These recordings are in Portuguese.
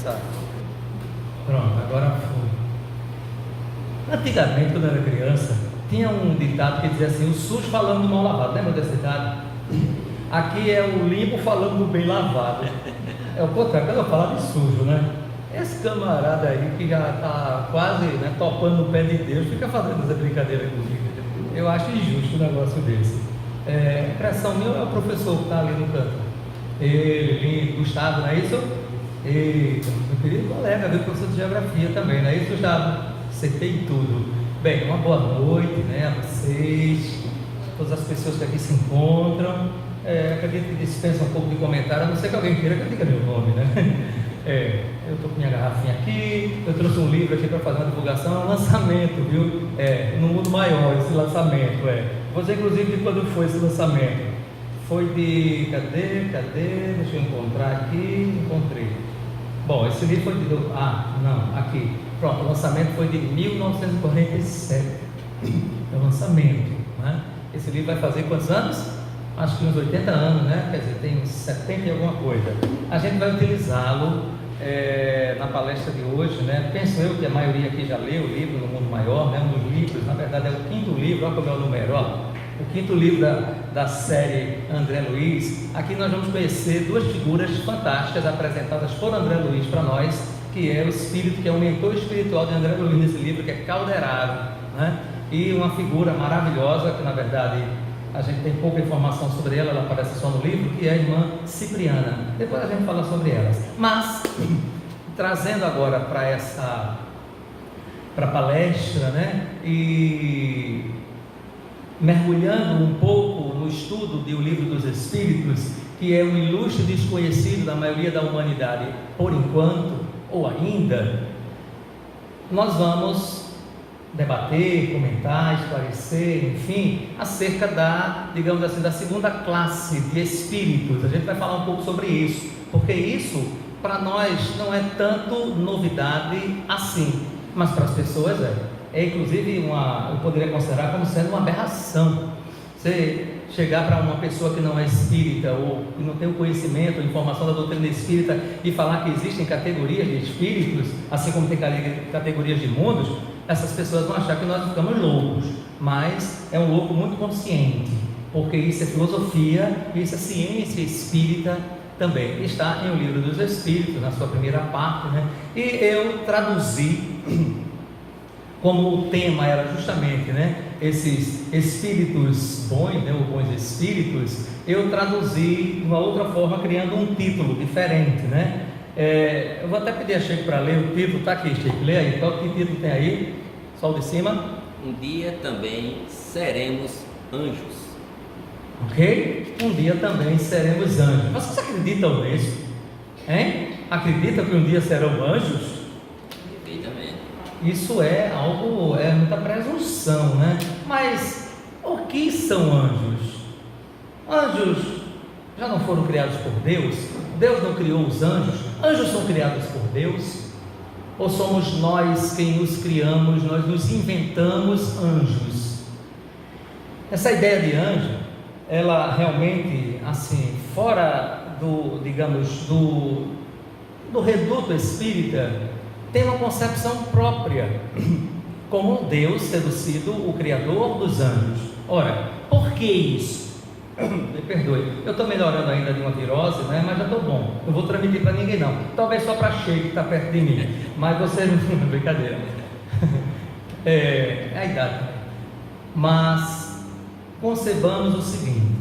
começar. Pronto, agora foi. Antigamente, quando eu era criança, tinha um ditado que dizia assim: o sujo falando do mal lavado. Lembra desse ditado? Aqui é o limpo falando do bem lavado. É o contrário, quando eu falo de sujo, né? Esse camarada aí que já está quase, né, topando no pé de Deus, fica fazendo essa brincadeira comigo. Eu acho injusto um negócio desse. A impressão minha é o professor que está ali no canto. Ele, Gustavo, não é isso? E meu querido colega, meu professor de geografia também, não é isso, Gustavo? Acertei tudo. Bem, uma boa noite, né, a vocês, todas as pessoas que aqui se encontram. Acredito que dispensa um pouco de comentário, a não ser que alguém queira que eu diga meu nome, né? Eu estou com minha garrafinha aqui, eu trouxe um livro aqui para fazer uma divulgação, é um lançamento, viu? No mundo maior, esse lançamento, Vou dizer, inclusive, de quando foi esse lançamento. Foi de, cadê? Deixa eu encontrar aqui, encontrei. Bom, esse livro foi de, aqui. Pronto, o lançamento foi de 1947. É o lançamento, né? Esse livro vai fazer quantos anos? Acho que uns 80 anos, né? Quer dizer, tem uns 70 e alguma coisa. A gente vai utilizá-lo na palestra de hoje, né? Penso eu que a maioria aqui já leu o livro No Mundo Maior, né? Um dos livros, na verdade é o 5º livro, olha como é o número, ó. O 5º livro da série André Luiz. Aqui nós vamos conhecer duas figuras fantásticas apresentadas por André Luiz para nós, que é o espírito, que é o mentor espiritual de André Luiz nesse livro, que é Calderaro, né? E uma figura maravilhosa, que na verdade a gente tem pouca informação sobre ela, ela aparece só no livro, que é a irmã Cipriana. Depois a gente fala sobre elas. Mas, trazendo agora para a palestra, né? E mergulhando um pouco no estudo do Livro dos Espíritos, que é um ilustre desconhecido da maioria da humanidade, por enquanto, ou ainda, nós vamos debater, comentar, esclarecer, enfim, acerca digamos assim, da segunda classe de espíritos. A gente vai falar um pouco sobre isso, porque isso, para nós, não é tanto novidade assim, mas para as pessoas inclusive eu poderia considerar como sendo uma aberração. Você chegar para uma pessoa que não é espírita, ou que não tem o conhecimento, a informação da doutrina espírita, e falar que existem categorias de espíritos, assim como tem categorias de mundos, essas pessoas vão achar que nós ficamos loucos, mas é um louco muito consciente, porque isso é filosofia, isso é ciência espírita também. Está em O Livro dos Espíritos, na sua primeira parte, né? E eu traduzi, como o tema era justamente, né, esses espíritos bons, né, ou bons espíritos, eu traduzi de uma outra forma, criando um título diferente, né? Eu vou até pedir a Chico para ler o título, está aqui, Chico, lê aí, qual que título tem aí? Só o de cima. Um dia também seremos anjos. Ok? Um dia também seremos anjos. Vocês acreditam nisso? Hein? Acreditam que um dia serão anjos? Perfeitamente. Isso é algo, muita presunção, né? Mas o que são anjos? Anjos já não foram criados por Deus? Deus não criou os anjos? Anjos são criados por Deus? Ou somos nós quem nos criamos, nós nos inventamos anjos? Essa ideia de anjo, ela realmente, assim, fora do reduto espírita, tem uma concepção própria, como Deus sendo sido o criador dos anjos. Ora, por que isso? Me perdoe, eu estou melhorando ainda de uma virose, né? Mas já estou bom, não vou transmitir para ninguém não, talvez só para Sheik que está perto de mim, mas você não, brincadeira, é a idade. Mas concebamos o seguinte: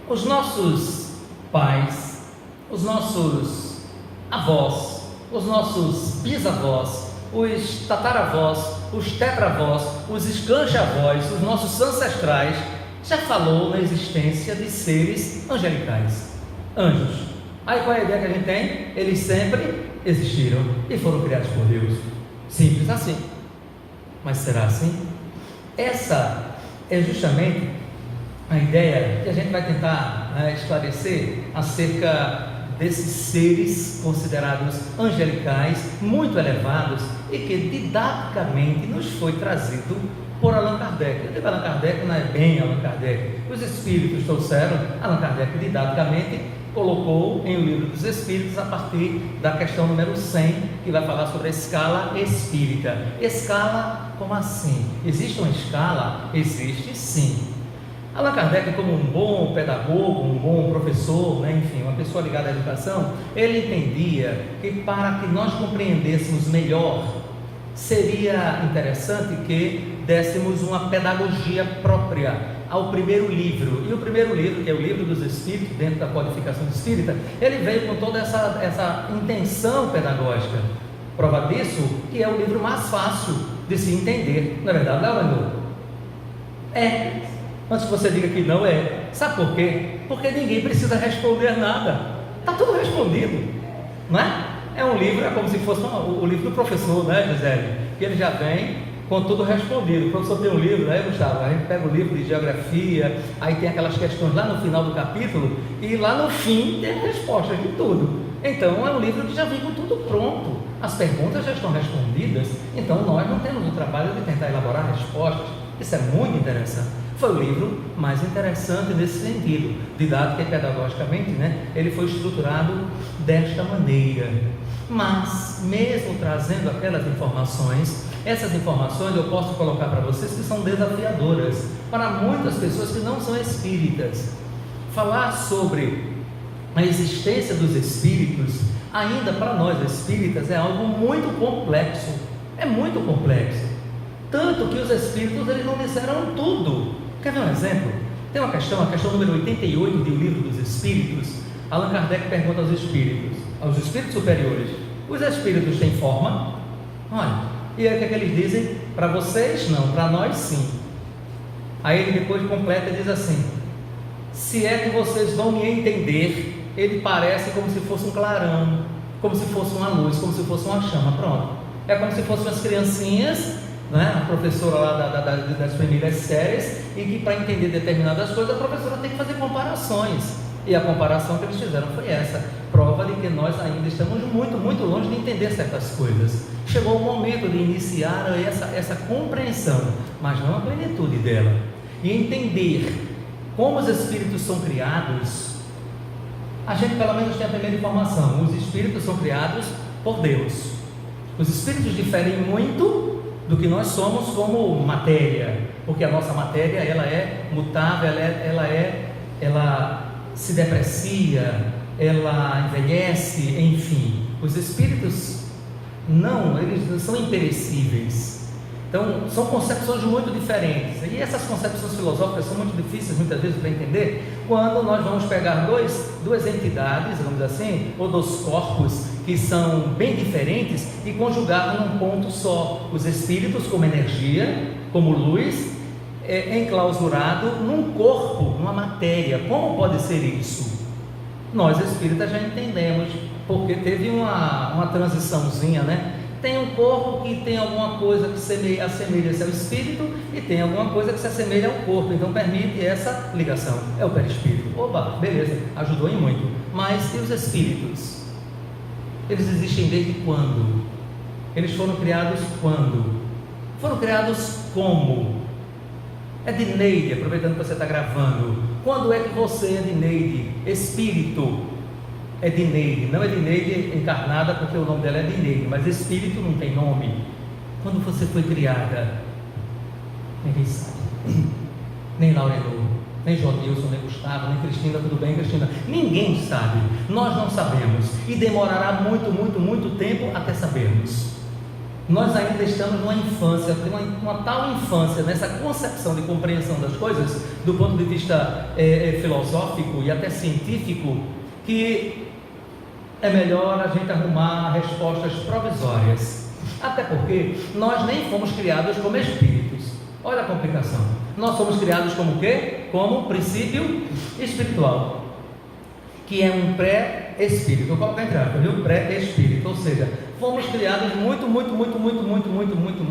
os nossos pais, os nossos avós, os nossos bisavós, os tataravós, os tetravós, os escanchavós, os nossos ancestrais, já falou na existência de seres angelicais, anjos. Aí qual é a ideia que a gente tem? Eles sempre existiram e foram criados por Deus. Simples assim. Mas será assim? Essa é justamente a ideia que a gente vai tentar esclarecer acerca desses seres considerados angelicais, muito elevados, e que didaticamente nos foi trazido por Allan Kardec. Eu digo Allan Kardec, não é bem Allan Kardec. Os espíritos trouxeram, Allan Kardec didaticamente colocou em O Livro dos Espíritos a partir da questão número 100, que vai falar sobre a escala espírita. Escala, como assim? Existe uma escala? Existe sim. Allan Kardec, como um bom pedagogo, um bom professor, enfim, uma pessoa ligada à educação, ele entendia que para que nós compreendêssemos melhor, seria interessante que dessemos uma pedagogia própria ao primeiro livro. E o primeiro livro, que é o Livro dos Espíritos, dentro da codificação espírita, ele veio com toda essa intenção pedagógica. Prova disso que é o livro mais fácil de se entender. Não é verdade, Leonardo? É. Antes que você diga que não é. Sabe por quê? Porque ninguém precisa responder nada. Está tudo respondido. Não é? É um livro, é como se fosse o livro do professor, né, Gisele? Que ele já vem com tudo respondido. O professor tem um livro, né, Gustavo? A gente pega o livro de geografia, aí tem aquelas questões lá no final do capítulo, e lá no fim tem respostas de tudo. Então é um livro que já vem com tudo pronto. As perguntas já estão respondidas, então nós não temos o trabalho de tentar elaborar respostas. Isso é muito interessante. Foi o livro mais interessante nesse sentido, didática e pedagogicamente, ele foi estruturado desta maneira. Mas, mesmo trazendo aquelas informações, essas informações eu posso colocar para vocês que são desafiadoras para muitas pessoas que não são espíritas. Falar sobre a existência dos espíritos, ainda para nós espíritas, é algo muito complexo. É muito complexo. Tanto que os espíritos, eles não disseram tudo. Quer ver um exemplo? Tem uma questão, a questão número 88 do Livro dos Espíritos. Allan Kardec pergunta aos espíritos superiores: os espíritos têm forma? Olha, e aí o que é que eles dizem? Para vocês não, para nós sim. Aí ele depois completa e diz assim: se é que vocês vão me entender, ele parece como se fosse um clarão, como se fosse uma luz, como se fosse uma chama. Pronto, é como se fossem as criancinhas, a professora lá das primeiras séries, e que para entender determinadas coisas a professora tem que fazer comparações, e a comparação que eles fizeram foi essa, prova de que nós ainda estamos muito, muito longe de entender certas coisas. Chegou o momento de iniciar essa compreensão, mas não a plenitude dela, e entender como os espíritos são criados. A gente pelo menos tem a primeira informação: os espíritos são criados por Deus. Os espíritos diferem muito do que nós somos como matéria, porque a nossa matéria, ela é mutável, ela se deprecia, ela envelhece, enfim. Os espíritos não, eles são imperecíveis. Então são concepções muito diferentes, e essas concepções filosóficas são muito difíceis muitas vezes para entender quando nós vamos pegar duas entidades, vamos dizer assim, ou dois corpos que são bem diferentes e conjugar num ponto só. Os espíritos como energia, como luz, enclausurado num corpo, numa matéria. Como pode ser isso? Nós espíritas já entendemos, porque teve uma transiçãozinha, Tem um corpo que tem alguma coisa que assemelha-se ao espírito, e tem alguma coisa que se assemelha ao corpo, então permite essa ligação, é o perispírito. Opa, beleza, ajudou em muito. Mas e os espíritos? Eles existem desde quando? Eles foram criados quando? Foram criados como? Edneide, aproveitando que você está gravando, quando é que você, Edneide, espírito, Edneide, não Edneide encarnada, porque o nome dela é Edneide, mas espírito não tem nome. Quando você foi criada? Ninguém sabe. Nem Laurenor, nem Jodilson, nem Gustavo, nem Cristina. Tudo bem, Cristina? Ninguém sabe, nós não sabemos, e demorará muito, muito, muito tempo até sabermos. Nós ainda estamos numa infância, uma tal infância, nessa concepção de compreensão das coisas, do ponto de vista filosófico e até científico, que é melhor a gente arrumar respostas provisórias, até porque nós nem fomos criados como espíritos. Olha a complicação. Nós somos criados como o quê? Como princípio espiritual, que é um pré-espírito. Vou colocar entre aspas, viu? Pré-espírito, ou seja, fomos criados muito,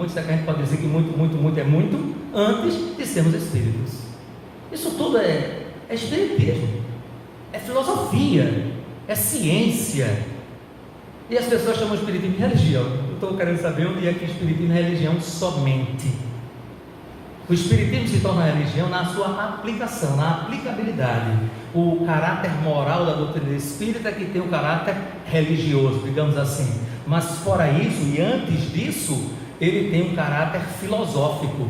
se é que a gente pode dizer que muito é muito, antes de sermos espíritos. Isso tudo é espiritismo, é filosofia, é ciência. E as pessoas chamam espiritismo de religião. Eu estou querendo saber onde é que espiritismo é religião somente. O Espiritismo se torna religião na sua aplicação, na aplicabilidade. O caráter moral da doutrina espírita é que tem o caráter religioso, digamos assim. Mas fora isso, e antes disso, ele tem um caráter filosófico,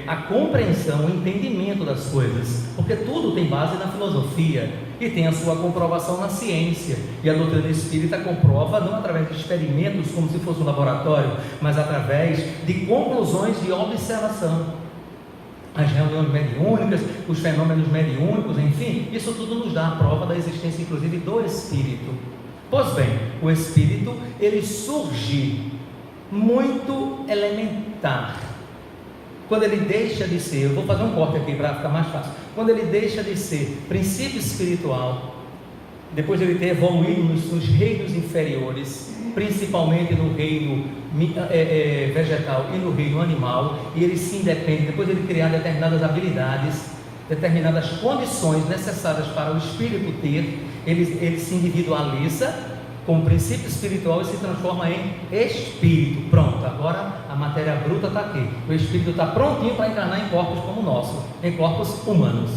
a compreensão, o entendimento das coisas, porque tudo tem base na filosofia e tem a sua comprovação na ciência, e a doutrina espírita comprova não através de experimentos como se fosse um laboratório, mas através de conclusões de observação. As reuniões mediúnicas, os fenômenos mediúnicos, enfim, isso tudo nos dá a prova da existência inclusive do espírito. Pois bem, o espírito, ele surge muito elementar. Quando ele deixa de ser, eu vou fazer um corte aqui para ficar mais fácil. Quando ele deixa de ser princípio espiritual, depois de ele ter evoluído nos reinos inferiores, principalmente no reino vegetal e no reino animal, e ele se independe, depois de ele criar determinadas habilidades, determinadas condições necessárias para o espírito ter, ele se individualiza como princípio espiritual e se transforma em espírito. Pronto, agora a matéria bruta está aqui. O espírito está prontinho para encarnar em corpos como o nosso, em corpos humanos.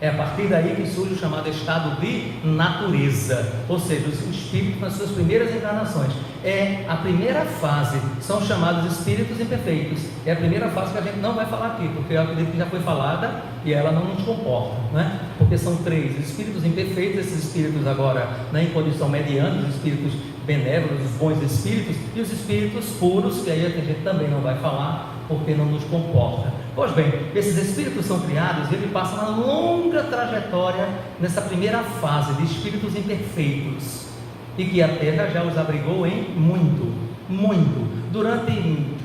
É a partir daí que surge o chamado estado de natureza, ou seja, o espírito nas suas primeiras encarnações. É a primeira fase, são chamados espíritos imperfeitos. É a primeira fase que a gente não vai falar aqui, porque eu acredito que já foi falada e ela não nos comporta, né? Porque são 3 espíritos imperfeitos, esses espíritos agora em condição mediana, os espíritos benévolos, os bons espíritos, e os espíritos puros, que aí a gente também não vai falar, porque não nos comporta. Pois bem, esses espíritos são criados e ele passa uma longa trajetória nessa primeira fase de espíritos imperfeitos, e que a Terra já os abrigou em muito, durante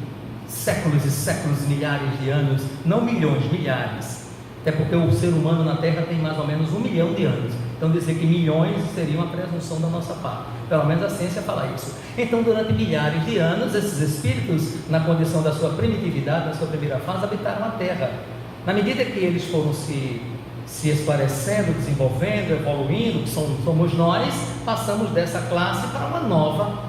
séculos e séculos, milhares de anos, não milhões, milhares, até porque o ser humano na Terra tem mais ou menos 1 milhão de anos, então dizer que milhões seria uma presunção da nossa parte, pelo menos a ciência fala isso. Então durante milhares de anos, esses espíritos, na condição da sua primitividade, na sua primeira fase, habitaram a Terra. Na medida que eles foram se esclarecendo, desenvolvendo, evoluindo, que somos nós, passamos dessa classe para uma nova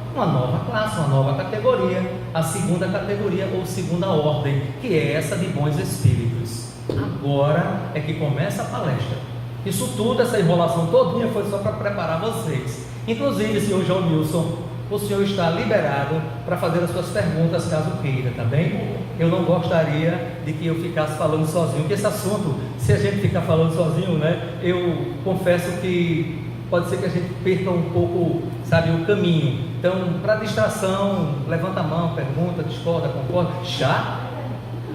classe, uma nova categoria, a segunda categoria ou segunda ordem, que é essa de bons espíritos. Agora é que começa a palestra. Isso tudo, essa enrolação todinha foi só para preparar vocês. Inclusive, senhor João Nilson, o senhor está liberado para fazer as suas perguntas caso queira, tá bem? Eu não gostaria de que eu ficasse falando sozinho, porque esse assunto, se a gente ficar falando sozinho, né, eu confesso que pode ser que a gente perca um pouco, sabe, o caminho. Então, para distração, levanta a mão, pergunta, discorda, concorda. Já?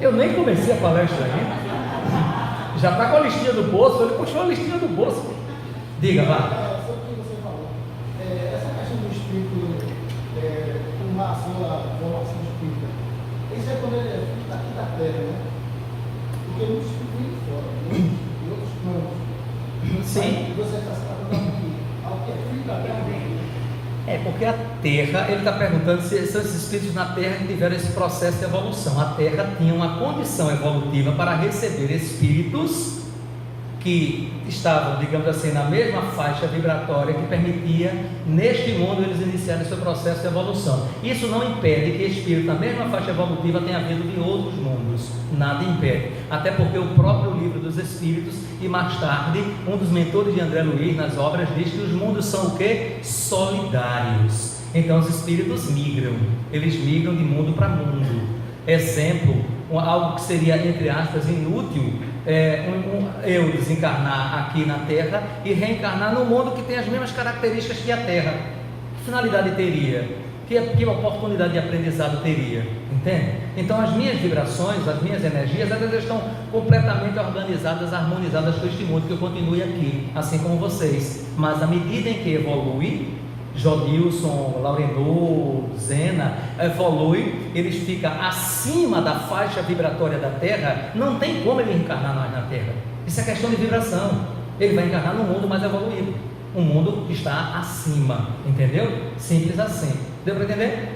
Eu nem comecei a palestra ainda. Já está com a listinha do bolso, ele puxou a listinha do bolso. Diga, vá. Sobre o que você falou, essa questão do espírito com relação à formação espírita, isso é quando ele é filho daqui da Terra, né? Porque muitos espíritos vêm de fora, em outros planos. Sim. E você está se tratando aqui, ao que é filho da Terra dele. Porque a Terra, ele está perguntando se são esses espíritos na Terra que tiveram esse processo de evolução. A Terra tinha uma condição evolutiva para receber espíritos que estavam, digamos assim, na mesma faixa vibratória que permitia, neste mundo, eles iniciarem seu processo de evolução. Isso não impede que espírito na mesma faixa evolutiva tenha vindo de outros mundos, nada impede, até porque o próprio livro dos Espíritos, e mais tarde, um dos mentores de André Luiz nas obras, diz que os mundos são o quê? Solidários. Então os espíritos migram, eles migram de mundo para mundo. Exemplo, algo que seria, entre aspas, inútil, eu desencarnar aqui na Terra e reencarnar num mundo que tem as mesmas características que a Terra. Que finalidade teria? Que oportunidade de aprendizado teria? Entende? Então as minhas vibrações, as minhas energias, elas estão completamente organizadas, harmonizadas com este mundo, que eu continue aqui, assim como vocês. Mas à medida em que evolui, Jodilson, Laurenô, Zena, evolui, eles ficam acima da faixa vibratória da Terra, não tem como ele encarnar mais na Terra. Isso é questão de vibração. Ele vai encarnar no mundo mais evoluído, um mundo que está acima, entendeu? Simples assim. Deu para entender?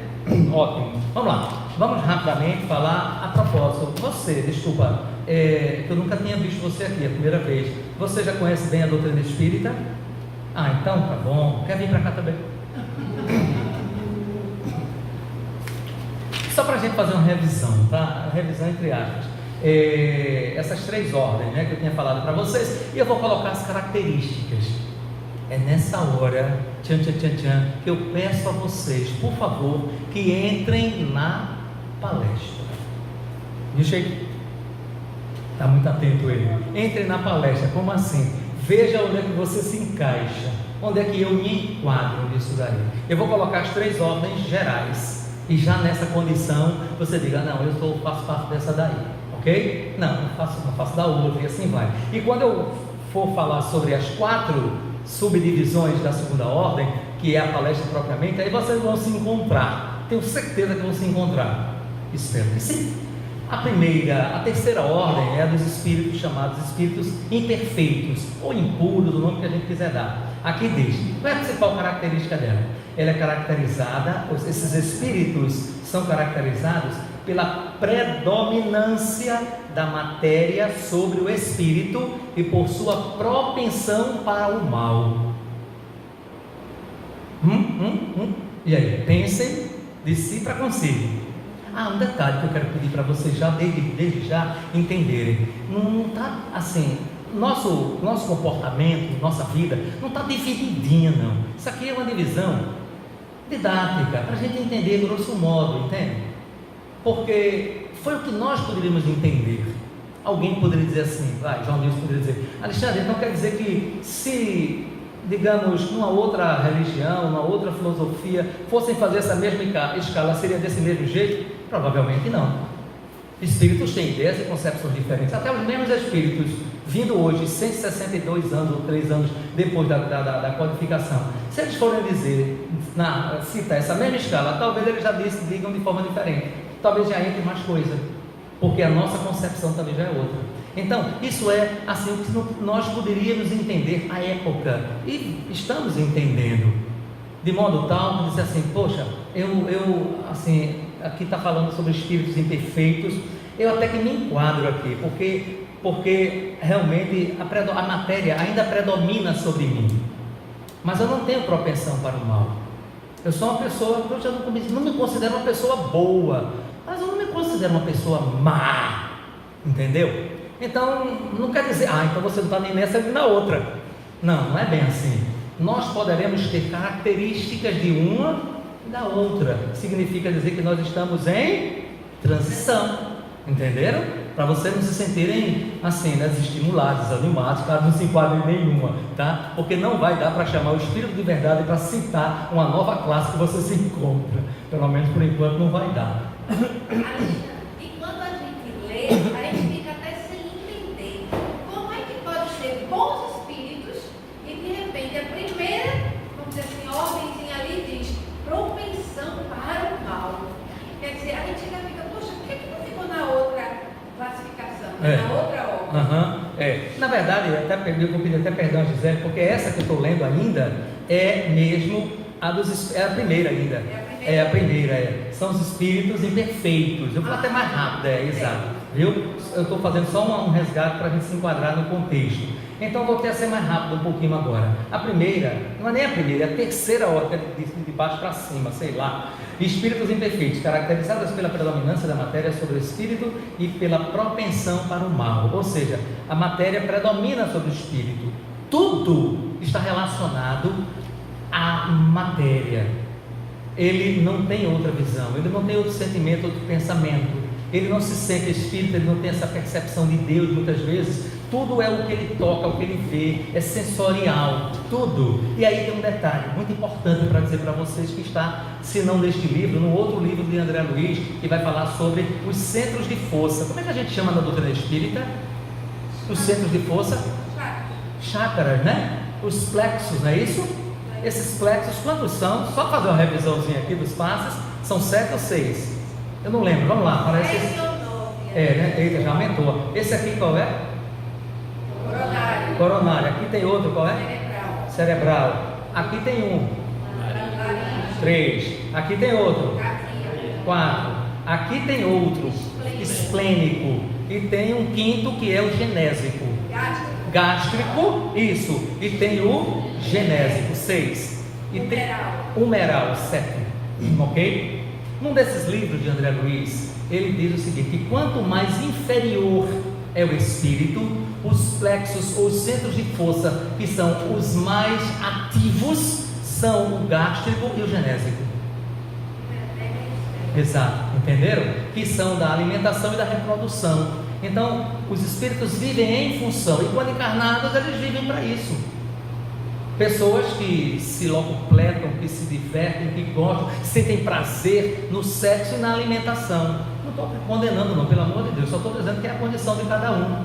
Ótimo. Vamos lá. Vamos rapidamente falar a propósito. Você, desculpa, eu nunca tinha visto você aqui, é a primeira vez. Você já conhece bem a doutrina espírita? Ah, então tá bom. Quer vir para cá também? Só para a gente fazer uma revisão, tá? Uma revisão entre aspas. essas 3 ordens, né, que eu tinha falado para vocês, e eu vou colocar as características. É nessa hora, que eu peço a vocês, por favor, que entrem na palestra. Deixa aí. Está muito atento ele. Entre na palestra, como assim? Veja onde é que você se encaixa, onde é que eu me enquadro nisso daí. Eu vou colocar as 3 ordens gerais, e já nessa condição você diga, não, eu faço parte dessa daí, ok? Não faço da outra, e assim vai. E quando eu for falar sobre as 4 subdivisões da segunda ordem, que é a palestra propriamente, aí vocês vão se encontrar, tenho certeza que vão se encontrar, espero que sim. A terceira ordem é a dos espíritos chamados espíritos imperfeitos, ou impuros, o nome que a gente quiser dar. Aqui diz, qual é a principal característica dela? Ela é caracterizada, esses espíritos são caracterizados pela predominância da matéria sobre o espírito e por sua propensão para o mal. E aí, pensem de si para consigo. Um detalhe que eu quero pedir para vocês já, desde já, entenderem. Não está assim, nosso comportamento, nossa vida, não está divididinha, não. Isso aqui é uma divisão didática, para a gente entender grosso modo, entende? Porque foi o que nós poderíamos entender. Alguém poderia dizer assim, João Nilson poderia dizer, Alexandre, então quer dizer que se, digamos, numa outra religião, numa outra filosofia, fossem fazer essa mesma escala, seria desse mesmo jeito? Provavelmente não. Espíritos têm ideias e concepções diferentes. Até os mesmos espíritos, vindo hoje, 162 anos ou 3 anos depois da codificação, se eles forem dizer, citar essa mesma escala, talvez eles já digam de forma diferente. Talvez já entre mais coisa, porque a nossa concepção também já é outra. Então, isso é assim o que nós poderíamos entender à época, e estamos entendendo, de modo tal que dizer assim, poxa, assim, aqui está falando sobre espíritos imperfeitos, eu até que me enquadro aqui, porque realmente a matéria ainda predomina sobre mim, mas eu não tenho propensão para o mal. Eu sou uma pessoa, eu já não me considero uma pessoa boa, mas eu não me considero uma pessoa má, entendeu? Então, não quer dizer, então você não está nem nessa nem na outra. Não é bem assim. Nós poderemos ter características de uma e da outra. Significa dizer que nós estamos em transição, entenderam? Para vocês não se sentirem assim, estimulados, animados, caso não se enquadrem em nenhuma, tá? Porque não vai dar para chamar o Espírito de Verdade para citar uma nova classe que você se encontra. Pelo menos por enquanto não vai dar. E quando a gente lê, a gente fica até sem entender como é que pode ser bons espíritos e de repente a primeira, vamos dizer assim, ordemzinha ali diz propensão para o mal. Quer dizer, a gente já fica, poxa, por que não ficou na outra classificação, na outra ordem? Na verdade, eu vou pedir até perdão a Gisele, porque essa que eu estou lendo ainda é mesmo é a primeira ainda. É a primeira. São os espíritos imperfeitos. Eu vou até mais rápido, exato. Viu? Eu estou fazendo só um resgate para a gente se enquadrar no contexto. Então eu vou até ser mais rápido um pouquinho agora. A primeira, não é nem a primeira, é a terceira ordem, de baixo para cima, sei lá. Espíritos imperfeitos, caracterizados pela predominância da matéria sobre o espírito e pela propensão para o mal. Ou seja, a matéria predomina sobre o espírito. Tudo está relacionado à matéria. Ele não tem outra visão, ele não tem outro sentimento, outro pensamento, ele não se sente espírito, ele não tem essa percepção de Deus muitas vezes. Tudo é o que ele toca, o que ele vê, é sensorial, tudo. E aí tem um detalhe muito importante para dizer para vocês que está, se não neste livro, no outro livro de André Luiz, que vai falar sobre os centros de força. Como é que a gente chama na doutrina espírita? Os centros de força? Chácaras, né? Os plexos, não é isso? Esses plexos, quantos são? Só fazer uma revisãozinha aqui dos passos, são 7 ou 6? Eu não lembro, vamos lá. Parece esse... né? Eita, já aumentou. Esse aqui qual é? Coronário. Aqui tem outro, qual é? Cerebral. Aqui tem um. 3. Aqui tem outro. 4. Aqui tem outro. Esplênico. E tem um quinto que é o genésico. Gástrico, isso. E tem o genésico, 6. E tem humeral, 7. Ok? Num desses livros de André Luiz, ele diz o seguinte: que quanto mais inferior é o espírito, os plexos ou os centros de força que são os mais ativos são o gástrico e o genésico. Exato, entenderam? Que são da alimentação e da reprodução. Então, os espíritos vivem em função, e quando encarnados, eles vivem para isso. Pessoas que se locupletam, que se divertem, que gostam, sentem prazer no sexo e na alimentação. Não estou condenando não, pelo amor de Deus, só estou dizendo que é a condição de cada um.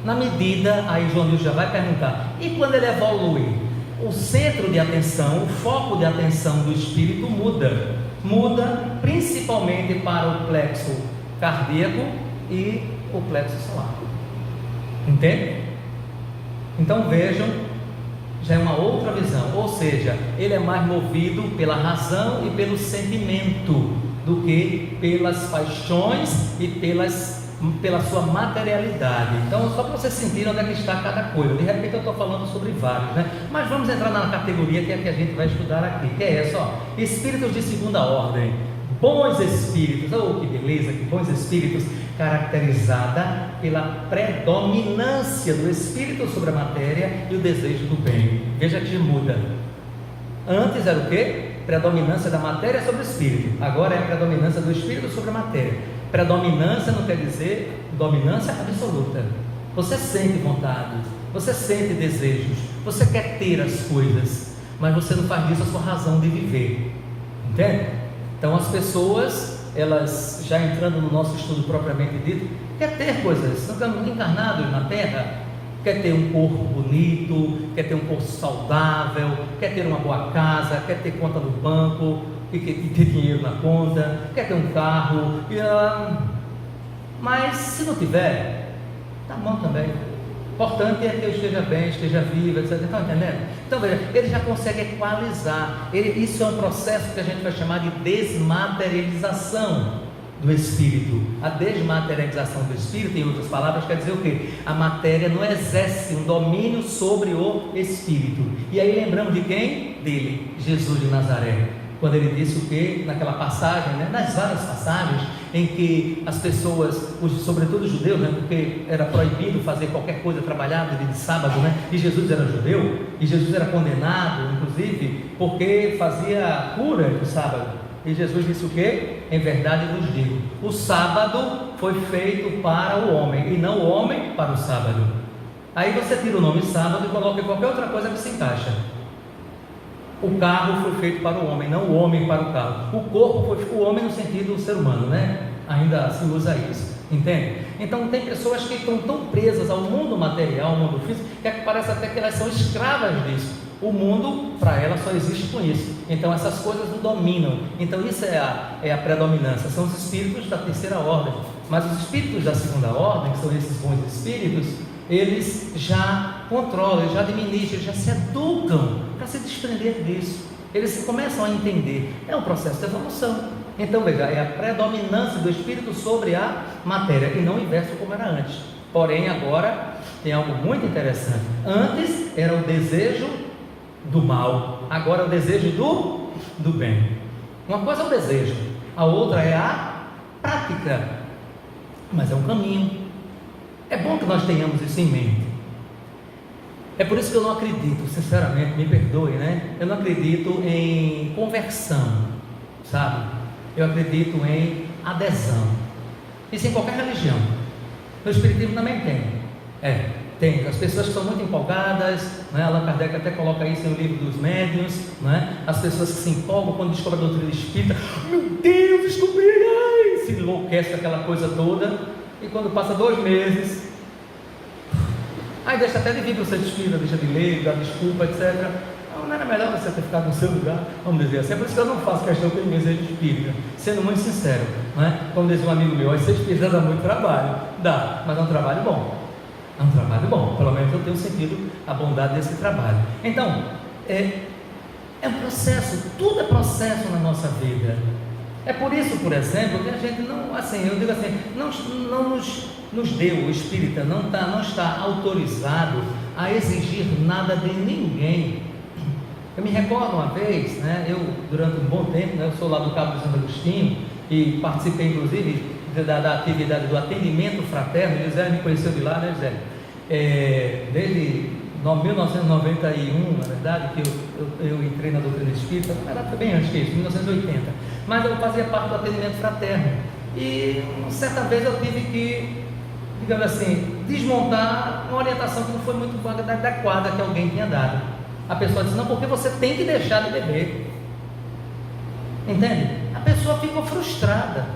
Na medida, aí João Nilson já vai perguntar, e quando ele evolui? O centro de atenção, o foco de atenção do espírito muda. Muda principalmente para o plexo cardíaco e o plexo solar. Entende? Então vejam, já é uma outra visão, ou seja, ele é mais movido pela razão e pelo sentimento do que pelas paixões e pela sua materialidade. Então, só para vocês sentirem onde é que está cada coisa. De repente eu estou falando sobre vários, né? Mas vamos entrar na categoria que é a que a gente vai estudar aqui, que é essa, ó, espíritos de segunda ordem, bons espíritos. Oh, que beleza, que bons espíritos, caracterizada pela predominância do espírito sobre a matéria e o desejo do bem. Veja que muda. Antes era o quê? Predominância da matéria sobre o espírito. Agora é a predominância do espírito sobre a matéria. Predominância não quer dizer dominância absoluta. Você sente vontade, você sente desejos, você quer ter as coisas, mas você não faz disso a sua razão de viver. Entende? Então as pessoas, elas já entrando no nosso estudo propriamente dito, quer ter coisas, estão encarnados na Terra, quer ter um corpo bonito, quer ter um corpo saudável, quer ter uma boa casa, quer ter conta no banco, e ter dinheiro na conta, quer ter um carro, mas se não tiver, tá bom também. O importante é que eu esteja bem, esteja vivo, etc. Estão entendendo? Então veja, ele já consegue equalizar. Isso é um processo que a gente vai chamar de desmaterialização do espírito. A desmaterialização do espírito, em outras palavras, quer dizer o quê? A matéria não exerce um domínio sobre o espírito. E aí lembramos de quem? Dele, Jesus de Nazaré. Quando ele disse o que, naquela passagem, né, nas várias passagens em que as pessoas, sobretudo os judeus, né, porque era proibido fazer qualquer coisa, trabalhar no dia de sábado, né, e Jesus era judeu, e Jesus era condenado, inclusive, porque fazia cura no sábado. E Jesus disse o que? Em verdade vos digo, o sábado foi feito para o homem, e não o homem para o sábado. Aí você tira o nome sábado e coloca qualquer outra coisa que se encaixa. O carro foi feito para o homem, não o homem para o carro. O corpo foi o homem no sentido do ser humano, né? Ainda se usa isso, entende? Então tem pessoas que estão tão presas ao mundo material, ao mundo físico, que parece até que elas são escravas disso. O mundo, para elas, só existe com isso. Então essas coisas o dominam. Então isso é a predominância. São os espíritos da terceira ordem. Mas os espíritos da segunda ordem, que são esses bons espíritos, eles já controlam, eles já administram, eles já se educam para se desprender disso. Eles começam a entender. É um processo de evolução. Então veja, é a predominância do espírito sobre a matéria, e não o inverso como era antes. Porém agora tem algo muito interessante. Antes era o desejo do mal, agora é o desejo do bem. Uma coisa é o desejo, a outra é a prática. Mas é um caminho. É bom que nós tenhamos isso em mente. É por isso que eu não acredito, sinceramente, me perdoe, né? Eu não acredito em conversão, sabe? Eu acredito em adesão. Isso em qualquer religião. No espiritismo também tem. Tem. As pessoas que são muito empolgadas, né? Allan Kardec até coloca isso em O Livro dos Médiuns, né? As pessoas que se empolgam quando descobrem a doutrina espírita. Meu Deus, descobri! Ai! Se enlouquece aquela coisa toda. E quando passa 2 meses, aí deixa até de vir para o centro espírita, deixa de ler, dá desculpa, etc. Não era melhor você ter ficado no seu lugar, vamos dizer assim. É por isso que eu não faço questão que ninguém seja espírita, sendo muito sincero, não é? Como diz um amigo meu, ser espírita dá muito trabalho, dá, mas é um trabalho bom. É um trabalho bom, pelo menos eu tenho sentido a bondade desse trabalho. Então, é um processo, tudo é processo na nossa vida. É por isso, por exemplo, que a gente não, assim, eu digo assim, não nos deu, o espírita não está autorizado a exigir nada de ninguém. Eu me recordo uma vez, né, eu durante um bom tempo, né, eu sou lá do Cabo de Santo Agostinho e participei inclusive da atividade do atendimento fraterno. Gisele me conheceu de lá, né, Gisele? Desde 1991, na verdade, que eu entrei na doutrina espírita, na verdade foi bem antes que isso, 1980, mas eu fazia parte do atendimento fraterno, e certa vez eu tive que, digamos assim, desmontar uma orientação que não foi muito adequada que alguém tinha dado. A pessoa disse, não, porque você tem que deixar de beber, entende? A pessoa ficou frustrada.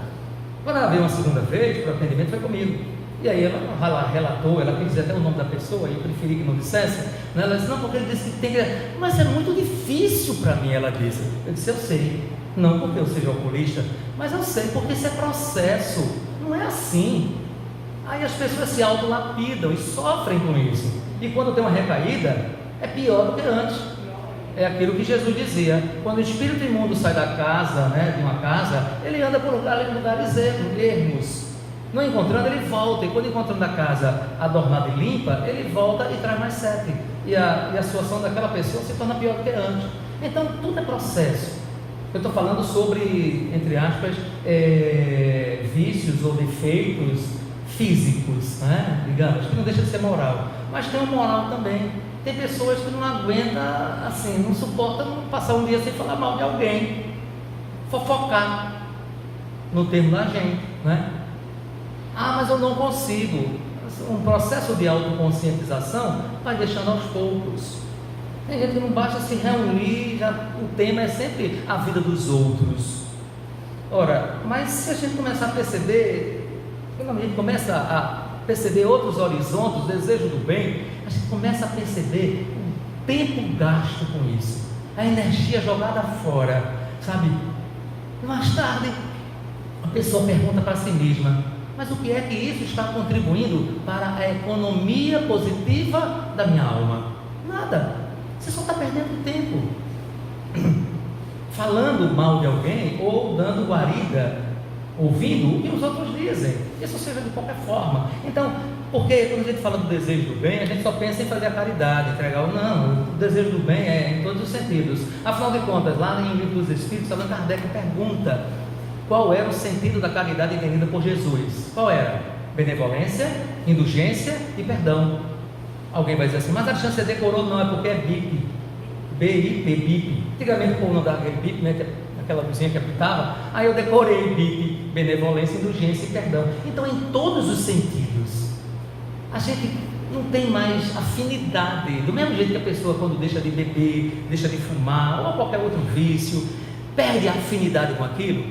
Quando ela veio uma segunda vez para o atendimento, foi comigo. E aí ela relatou, ela quis dizer até o nome da pessoa, e eu preferi que não dissesse, né? Ela disse, não, porque ele disse que tem que... Mas é muito difícil para mim, ela disse. Eu disse, eu sei, não porque eu seja alcoolista, mas eu sei porque isso é processo, não é assim. Aí as pessoas se autolapidam e sofrem com isso, e quando tem uma recaída, é pior do que antes. É aquilo que Jesus dizia, quando o espírito imundo sai da casa, né, de uma casa, ele anda por lugares ermos. Não encontrando, ele volta, e quando encontrando a casa adornada e limpa, ele volta e traz mais 7, e a situação daquela pessoa se torna pior do que antes. Então tudo é processo. Eu estou falando sobre, entre aspas, vícios ou defeitos físicos, né? Digamos, que não deixa de ser moral, mas tem um moral também. Tem pessoas que não aguentam, assim, não suportam passar um dia sem falar mal de alguém, fofocar, no termo da gente, né? Ah, mas eu não consigo. Um processo de autoconscientização vai deixando aos poucos. Tem gente que não basta se reunir, já, o tema é sempre a vida dos outros. Ora, mas se a gente começar a perceber, quando a gente começa a perceber outros horizontes, o desejo do bem, a gente começa a perceber o tempo gasto com isso, a energia jogada fora, sabe? Mais tarde, a pessoa pergunta para si mesma, mas o que é que isso está contribuindo para a economia positiva da minha alma? Nada, você só está perdendo tempo falando mal de alguém ou dando guarida, ouvindo o que os outros dizem, isso seja de qualquer forma. Então, porque quando a gente fala do desejo do bem, a gente só pensa em fazer a caridade, entregar não, o desejo do bem é em todos os sentidos. Afinal de contas, lá em Livro dos Espíritos, Allan Kardec pergunta qual era o sentido da caridade entendida por Jesus. Qual era? Benevolência, indulgência e perdão. Alguém vai dizer assim, mas a chance você decorou? Não, é porque é BIP, BIP, BIP. Antigamente o povo não dava aquele BIP, né, aquela luzinha que apitava, aí eu decorei BIP, benevolência, indulgência e perdão. Então, em todos os sentidos, a gente não tem mais afinidade, do mesmo jeito que a pessoa quando deixa de beber, deixa de fumar, ou qualquer outro vício, perde a afinidade com aquilo.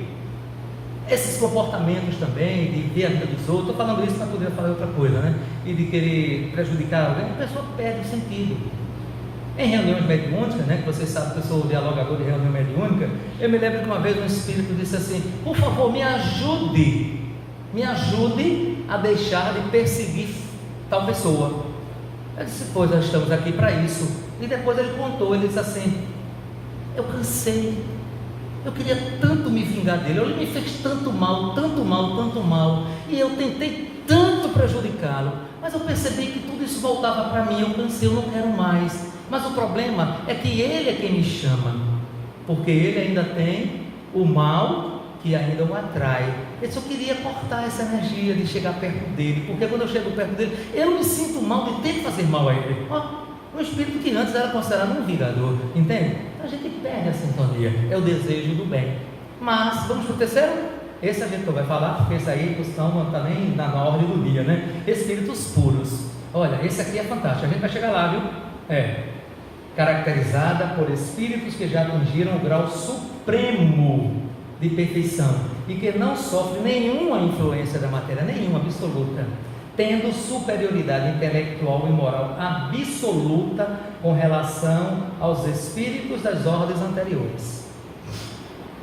Esses comportamentos também, de ver a vida dos outros, estou falando isso para poder falar outra coisa, né? E de querer prejudicar alguém, a pessoa perde o sentido. Em reuniões mediúnicas, né, que vocês sabem que eu sou dialogador de reunião mediúnica, eu me lembro de uma vez um espírito disse assim, por favor, me ajude a deixar de perseguir tal pessoa. Eu disse, pois nós estamos aqui para isso. E depois ele contou, ele disse assim, eu cansei, eu queria tanto me vingar dele, ele me fez tanto mal, e eu tentei tanto prejudicá-lo, mas eu percebi que tudo isso voltava para mim, eu cansei, eu não quero mais. Mas o problema é que ele é quem me chama, porque ele ainda tem o mal que ainda o atrai. Eu só queria cortar essa energia de chegar perto dele, porque quando eu chego perto dele, eu me sinto mal de ter que fazer mal a ele. Um espírito que antes era considerado um vingador, entende? A gente perde a sintonia, é o desejo do bem. Mas, vamos para o terceiro? Esse a gente não vai falar, porque esse aí, questão não está nem na ordem do dia, né? Espíritos puros. Olha, esse aqui é fantástico, a gente vai chegar lá, viu? Caracterizada por espíritos que já atingiram o grau supremo de perfeição e que não sofre nenhuma influência da matéria, nenhuma absoluta, tendo superioridade intelectual e moral absoluta com relação aos espíritos das ordens anteriores.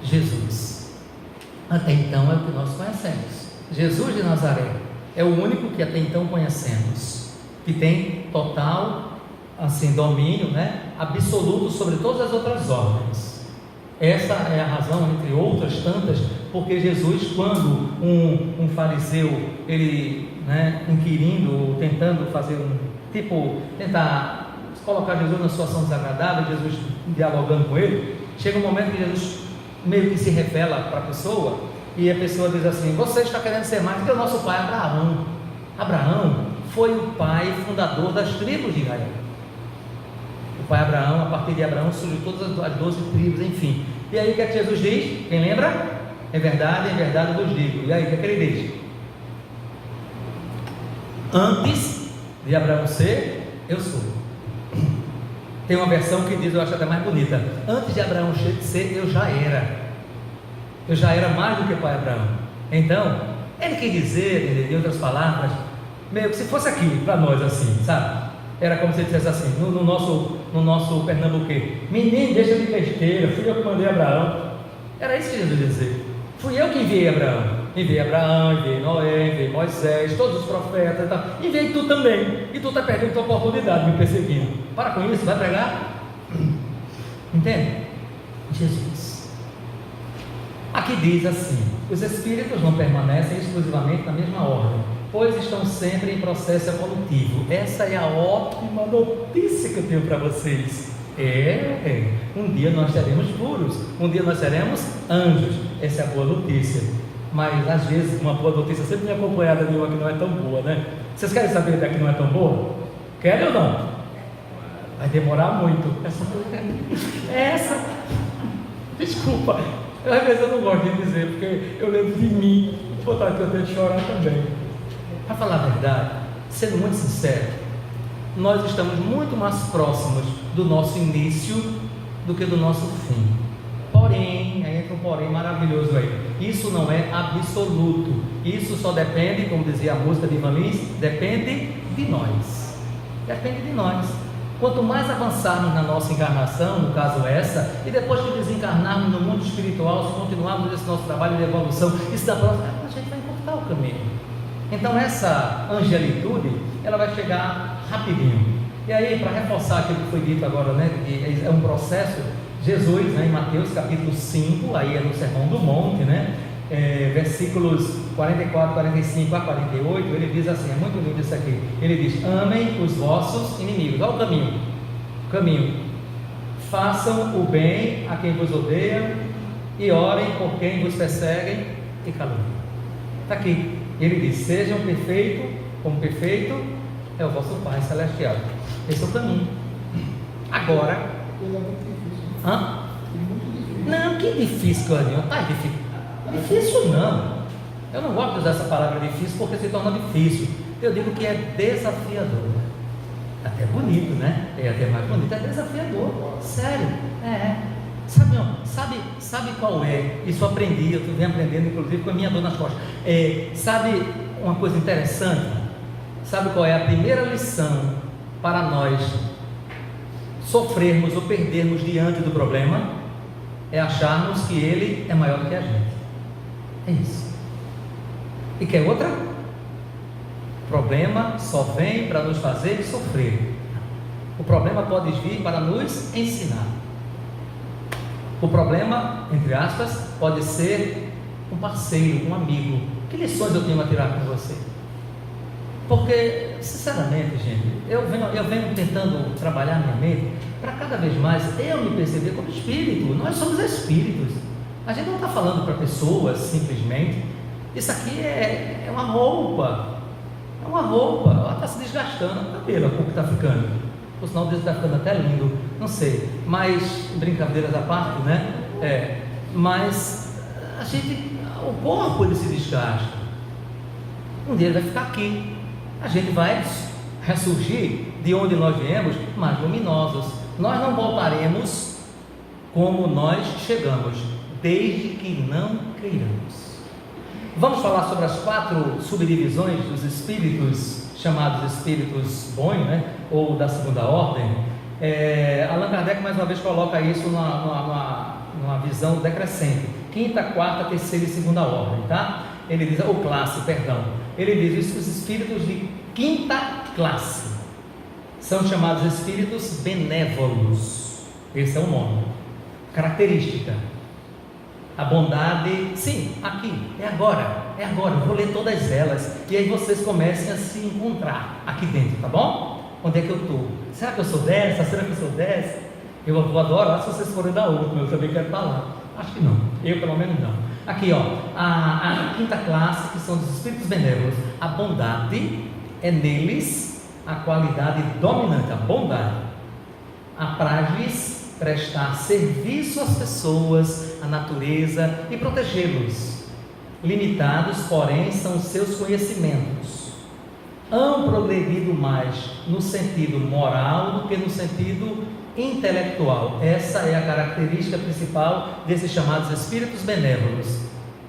Jesus, até então é o que nós conhecemos. Jesus de Nazaré é o único que até então conhecemos, que tem total assim, domínio, né, absoluto sobre todas as outras ordens. Essa é a razão, entre outras tantas, porque Jesus, quando um fariseu, ele, né, inquirindo, tentando fazer tentar colocar Jesus numa situação desagradável, Jesus dialogando com ele, chega um momento que Jesus meio que se revela para a pessoa, e a pessoa diz assim: você está querendo ser mais que o nosso pai Abraão. Abraão foi o pai fundador das tribos de Israel. O pai Abraão, a partir de Abraão surgiu todas as 12 tribos, enfim. E aí o que é que Jesus diz? Quem lembra? Em verdade eu vos digo. E aí o que é que ele diz? Antes de Abraão ser, eu sou. Tem uma versão que diz, eu acho até mais bonita: antes de Abraão ser, eu já era. Eu já era mais do que o pai Abraão. Então, ele quer dizer, em outras palavras, meio que se fosse aqui para nós assim, sabe? Era como se ele dissesse assim, no nosso pernambuquês: menino, deixa de besteira, fui eu que mandei Abraão. Era isso que Jesus ia dizer. Fui eu que enviei Abraão. Enviei Noé, enviei Moisés, todos os profetas e tal. Enviei tu também. E tu está perdendo tua oportunidade me perseguindo. Para com isso, vai pregar. Entende? Jesus. Aqui diz assim: os espíritos não permanecem exclusivamente na mesma ordem, pois estão sempre em processo evolutivo. Essa é a ótima notícia que eu tenho para vocês. Um dia nós seremos puros, um dia nós seremos anjos. Essa é a boa notícia. Mas às vezes uma boa notícia sempre vem acompanhada de uma que não é tão boa, né? Vocês querem saber da que não é tão boa? Querem ou não? Vai demorar muito. Essa. Desculpa, às vezes eu não gosto de dizer, porque eu lembro de mim. Vou botar aqui, eu tenho que chorar também. Para falar a verdade, sendo muito sincero, nós estamos muito mais próximos do nosso início do que do nosso fim. Porém, aí entra um porém maravilhoso aí: isso não é absoluto, isso só depende, como dizia a música de Ivan Lins, depende de nós. Depende de nós. Quanto mais avançarmos na nossa encarnação, no caso essa, e depois que desencarnarmos no mundo espiritual, se continuarmos esse nosso trabalho de evolução, isso da próxima, a gente vai encurtar o caminho. Então essa angelitude, ela vai chegar rapidinho. E aí, para reforçar aquilo que foi dito agora, né, que é um processo, Jesus, né, em Mateus capítulo 5, aí é no Sermão do Monte, né, versículos 44, 45 a 48, ele diz assim, é muito lindo isso aqui, ele diz: amem os vossos inimigos. Olha o caminho: façam o bem a quem vos odeia e orem por quem vos perseguem e caluniam. Está aqui, ele diz: sejam perfeitos, como perfeito é o vosso Pai Celestial. Esse é o caminho. Agora, Coisa muito difícil. hã? Muito difícil. Não, que difícil, Claudinho. Tá difícil. Difícil não. Eu não gosto de usar essa palavra difícil porque se torna difícil. Eu digo que é desafiador. Até bonito, né? É até mais bonito. É desafiador. Sério. Sabe qual é? Isso eu aprendi, eu venho aprendendo inclusive com a minha dor nas costas. Sabe uma coisa interessante? Sabe qual é a primeira lição para nós sofrermos ou perdermos diante do problema? É acharmos que ele é maior do que a gente. É isso. E quer outra? O problema só vem para nos fazer sofrer. O problema pode vir para nos ensinar. O problema, entre aspas, pode ser um parceiro, um amigo. Que lições eu tenho a tirar com você? Porque, sinceramente, gente, eu venho tentando trabalhar minha mente para cada vez mais eu me perceber como espírito. Nós somos espíritos. A gente não está falando para pessoas simplesmente. Isso aqui é uma roupa. É uma roupa. Ela está se desgastando. O cabelo, como que está ficando? Por sinal, dele está ficando até lindo. Não sei. Mas, brincadeiras à parte, né? Mas o corpo ele se desgasta. Um dia ele vai ficar aqui. A gente vai ressurgir de onde nós viemos mais luminosos. Nós não voltaremos como nós chegamos, desde que não queiramos. Vamos falar sobre as 4 subdivisões dos espíritos, chamados espíritos bons, né? Ou da segunda ordem. Allan Kardec mais uma vez coloca isso numa visão decrescente: quinta, quarta, terceira e segunda ordem, tá? Ele diz, ou classe, perdão. Ele diz: os espíritos de quinta classe são chamados espíritos benévolos. Esse é o nome. Característica: a bondade. Sim, aqui, é agora. Eu vou ler todas elas e aí vocês comecem a se encontrar aqui dentro, tá bom? Onde é que eu estou? Será que eu sou dessa? Será que eu sou dessa? Eu vou adorar se vocês forem da última, eu também quero estar lá. Acho que não, eu pelo menos não. Aqui, ó, a quinta classe, que são dos espíritos benévolos. A bondade é neles a qualidade dominante, a bondade. Apraz-lhes prestar serviço às pessoas, à natureza e protegê-los. Limitados, porém, são os seus conhecimentos. Hão progredido mais no sentido moral do que no sentido intelectual. Essa é a característica principal desses chamados espíritos benévolos.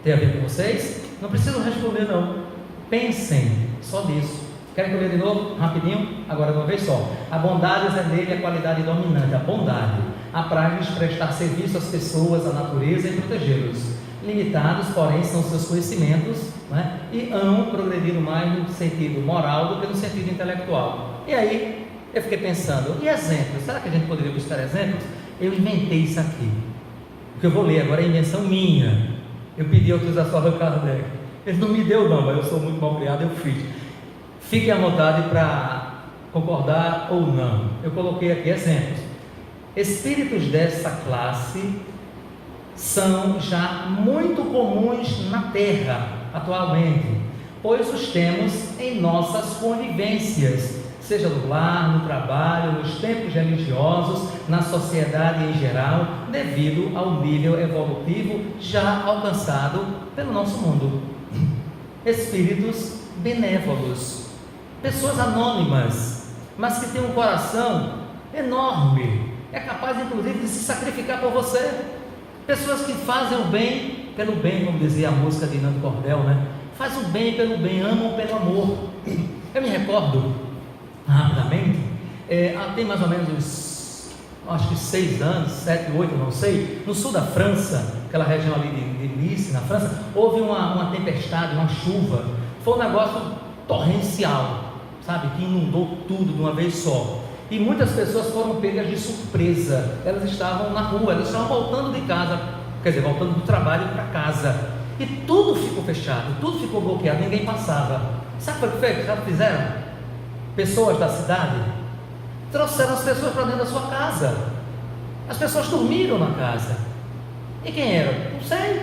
Tem a ver com vocês? Não precisam responder não. Pensem só nisso. Querem que eu leia de novo? Rapidinho? Agora de uma vez só. A bondade é nele a qualidade dominante, a bondade. Apraz-lhes prestar serviço às pessoas, à natureza e protegê-los. Limitados, porém, são seus conhecimentos, né? E hão progredido mais no sentido moral do que no sentido intelectual. E aí, eu fiquei pensando, e exemplos? Será que a gente poderia buscar exemplos? Eu inventei isso aqui. O que eu vou ler agora é invenção minha. Eu pedi autorização ao Kardec. Ele não me deu não, mas eu sou muito mal criado, eu fiz. Fiquem à vontade para concordar ou não. Eu coloquei aqui exemplos. Espíritos dessa classe são já muito comuns na Terra atualmente, pois os temos em nossas convivências, seja no lar, no trabalho, nos templos religiosos, na sociedade em geral, devido ao nível evolutivo já alcançado pelo nosso mundo. Espíritos benévolos, pessoas anônimas, mas que têm um coração enorme, é capaz inclusive de se sacrificar por você. Pessoas que fazem o bem pelo bem, como dizia a música de Nando Cordel, né? Faz o bem pelo bem, amam pelo amor. Eu me recordo rapidamente, tem mais ou menos uns, acho que 6 anos, 7, 8, não sei, no sul da França, aquela região ali de Nice, na França, houve uma tempestade, uma chuva, foi um negócio torrencial, sabe, que inundou tudo de uma vez só, e muitas pessoas foram pegas de surpresa. Elas estavam na rua, elas estavam voltando de casa, quer dizer, voltando do trabalho para casa, e tudo ficou fechado, tudo ficou bloqueado, ninguém passava. Sabe o que foi? Sabe o que fizeram? Pessoas da cidade trouxeram as pessoas para dentro da sua casa. As pessoas dormiram na casa. E quem eram? Não sei.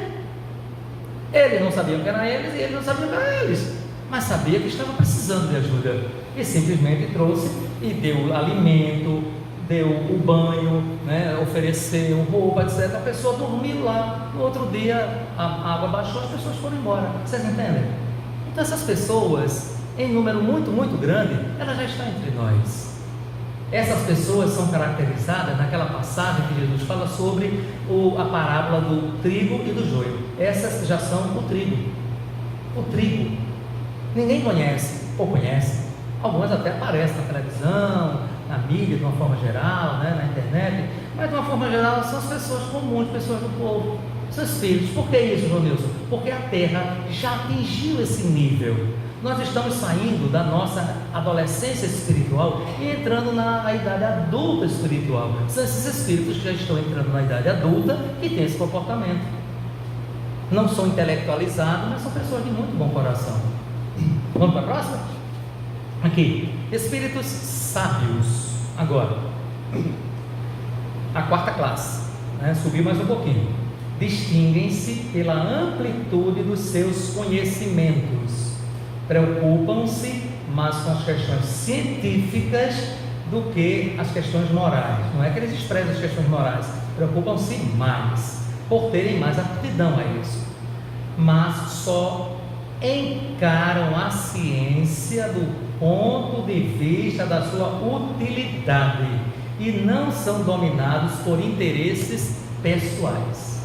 Eles não sabiam que eram eles e eles não sabiam que eram eles, mas sabia que estavam precisando de ajuda, e simplesmente trouxe e deu alimento, deu o banho, né, ofereceu roupa, etc. A pessoa dormiu lá, no outro dia a água baixou, as pessoas foram embora. Vocês entendem? Então essas pessoas, em número muito, muito grande, elas já estão entre nós. Essas pessoas são caracterizadas naquela passagem que Jesus fala sobre a parábola do trigo e do joio. Essas já são o trigo. O trigo. Ninguém conhece, ou conhece. Algumas até aparecem na televisão, na mídia, de uma forma geral, né, na internet. Mas de uma forma geral são as pessoas comuns, pessoas do povo. São espíritos. Por que isso, João Nilson? Porque a Terra já atingiu esse nível. Nós estamos saindo da nossa adolescência espiritual e entrando na idade adulta espiritual. São esses espíritos que já estão entrando na idade adulta que têm esse comportamento. Não são intelectualizados, mas são pessoas de muito bom coração. Vamos para a próxima? Aqui, espíritos sábios. Agora, a quarta classe, né? Subiu mais um pouquinho. Distinguem-se pela amplitude dos seus conhecimentos. Preocupam-se mais com as questões científicas do que as questões morais. Não é que eles desprezam as questões morais, preocupam-se mais, por terem mais aptidão a isso, mas só encaram a ciência do ponto de vista da sua utilidade e não são dominados por interesses pessoais.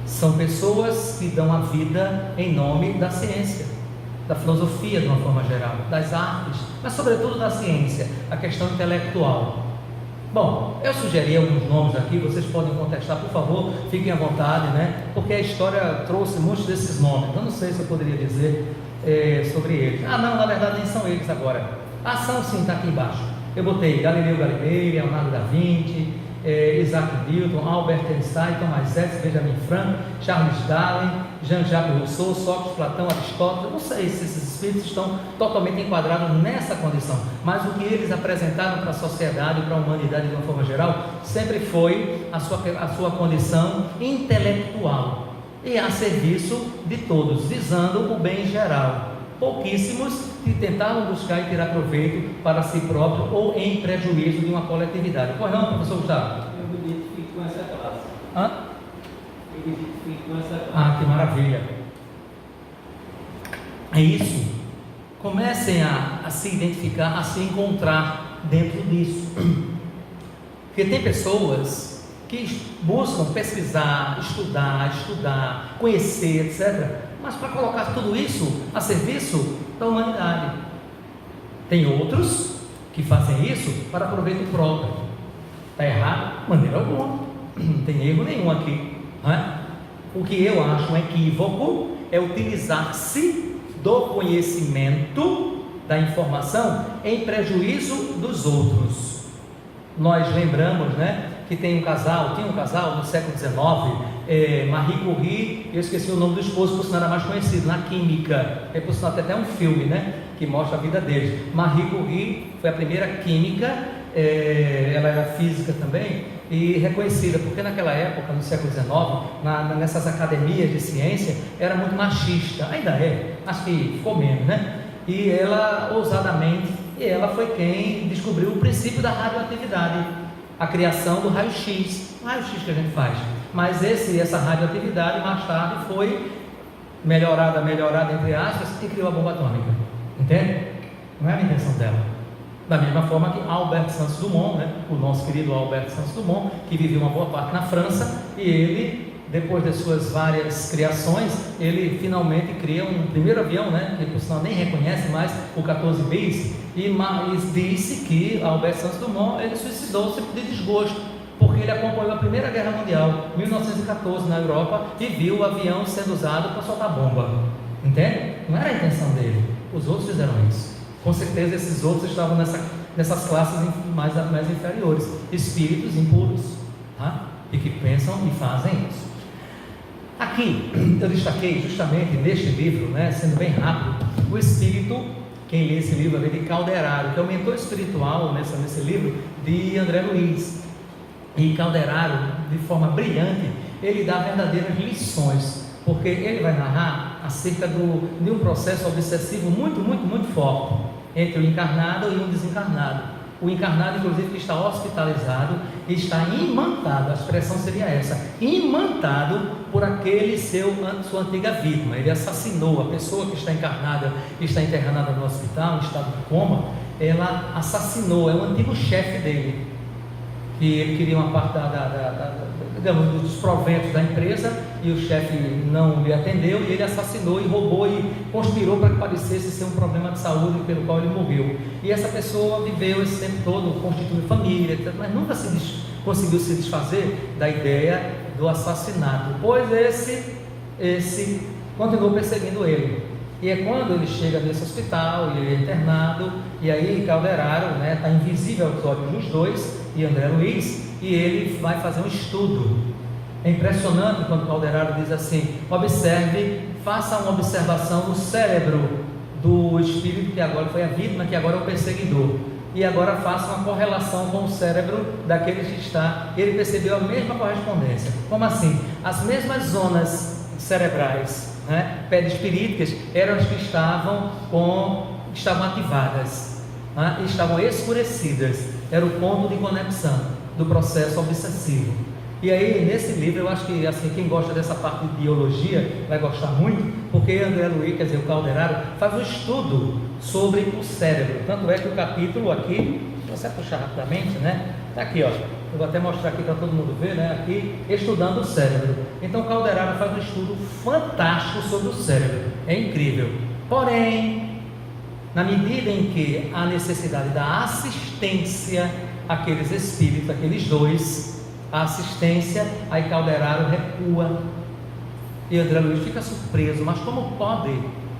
São pessoas que dão a vida em nome da ciência, da filosofia de uma forma geral, das artes, mas sobretudo da ciência, a questão intelectual. Bom, eu sugeri alguns nomes aqui, vocês podem contestar, por favor, fiquem à vontade, né? Porque a história trouxe muitos desses nomes, eu não sei se eu poderia dizer sobre eles. Não, na verdade nem são eles agora. São sim, está aqui embaixo. Eu botei Galileu Galilei, Leonardo da Vinci, Isaac Newton, Albert Einstein, Thomas Edison, Benjamin Franklin, Charles Darwin, Jean-Jacques Rousseau, Sócrates, Platão, Aristóteles. Não sei se esses espíritos estão totalmente enquadrados nessa condição, mas o que eles apresentaram para a sociedade e para a humanidade de uma forma geral sempre foi a sua condição intelectual e a serviço de todos, visando o bem geral. Pouquíssimos que tentaram buscar e tirar proveito para si próprio ou em prejuízo de uma coletividade. Pois não, professor Gustavo? Eu me identifico com essa classe. Hã? Eu me identifico com essa classe. Ah, que maravilha! É isso. Comecem a se identificar, a se encontrar dentro disso. Porque tem pessoas que buscam pesquisar, estudar, conhecer, etc., mas para colocar tudo isso a serviço da humanidade. Tem outros que fazem isso para proveito próprio. Está errado? De maneira alguma. Não tem erro nenhum aqui. Não é? O que eu acho um equívoco é utilizar-se do conhecimento, da informação, em prejuízo dos outros. Nós lembramos, né, que tinha um casal no século XIX, Marie Curie, eu esqueci o nome do esposo, por sinal era mais conhecido, na química, por sinal tem até um filme, né, que mostra a vida deles. Marie Curie foi a primeira química, ela era física também, e reconhecida, porque naquela época, no século XIX, nessas academias de ciência, era muito machista, ainda é, acho que ficou menos, né, e ela, ousadamente, ela foi quem descobriu o princípio da radioatividade, a criação do raio-x, o raio-x que a gente faz, mas essa radioatividade mais tarde foi melhorada entre aspas, e criou a bomba atômica, entende? Não é a intenção dela. Da mesma forma que Albert Santos Dumont, né, o nosso querido Albert Santos Dumont, que viveu uma boa parte na França, e ele, depois das suas várias criações, ele finalmente cria um primeiro avião, né, que por sinal nem reconhece mais, o 14 bis, e disse que Albert Santos Dumont, ele suicidou-se de desgosto, porque ele acompanhou a Primeira Guerra Mundial, 1914, na Europa, e viu o avião sendo usado para soltar bomba, entende? Não era a intenção dele, os outros fizeram isso, com certeza esses outros estavam nessas classes mais inferiores, espíritos impuros, tá? E que pensam e fazem isso. Aqui eu destaquei justamente neste livro, né, sendo bem rápido, o espírito, quem lê esse livro vai ver, de Calderaro, que é o mentor espiritual nesse livro de André Luiz. E Calderaro, de forma brilhante, ele dá verdadeiras lições, porque ele vai narrar acerca de um processo obsessivo muito forte entre o encarnado e o desencarnado. O encarnado, inclusive, que está hospitalizado, está imantado, a expressão seria essa, imantado por aquele sua antiga vítima. Ele assassinou a pessoa que está encarnada, que está internada no hospital, em estado de coma, ela assassinou, é o antigo chefe dele, que ele queria uma parte dos proventos da empresa, e o chefe não lhe atendeu, e ele assassinou e roubou e conspirou para que parecesse ser um problema de saúde pelo qual ele morreu. E essa pessoa viveu esse tempo todo, constituiu família, etc., mas nunca conseguiu se desfazer da ideia do assassinato, pois esse continuou perseguindo ele. E é quando ele chega nesse hospital, e ele é internado, e aí Calderaro, né, está invisível aos olhos dos dois, e André Luiz, e ele vai fazer um estudo. É impressionante quando Calderaro diz assim: faça uma observação do cérebro do espírito que agora foi a vítima, que agora é o perseguidor, e agora faça uma correlação com o cérebro daquele que está. Ele percebeu a mesma correspondência. Como assim? As mesmas zonas cerebrais, né, perispiríticas, eram as que estavam ativadas, né, estavam escurecidas. Era o ponto de conexão do processo obsessivo. E aí, nesse livro, eu acho que assim, quem gosta dessa parte de biologia vai gostar muito, porque André Luiz, quer dizer, o Calderaro, faz um estudo sobre o cérebro. Tanto é que o capítulo aqui, se você puxar rapidamente, né, está aqui, ó. Eu vou até mostrar aqui para todo mundo ver, né, aqui, estudando o cérebro. Então, o Calderaro faz um estudo fantástico sobre o cérebro. É incrível. Porém, na medida em que há necessidade da assistência àqueles espíritos, aqueles dois, a assistência, aí Calderaro recua, e André Luiz fica surpreso. Mas como pode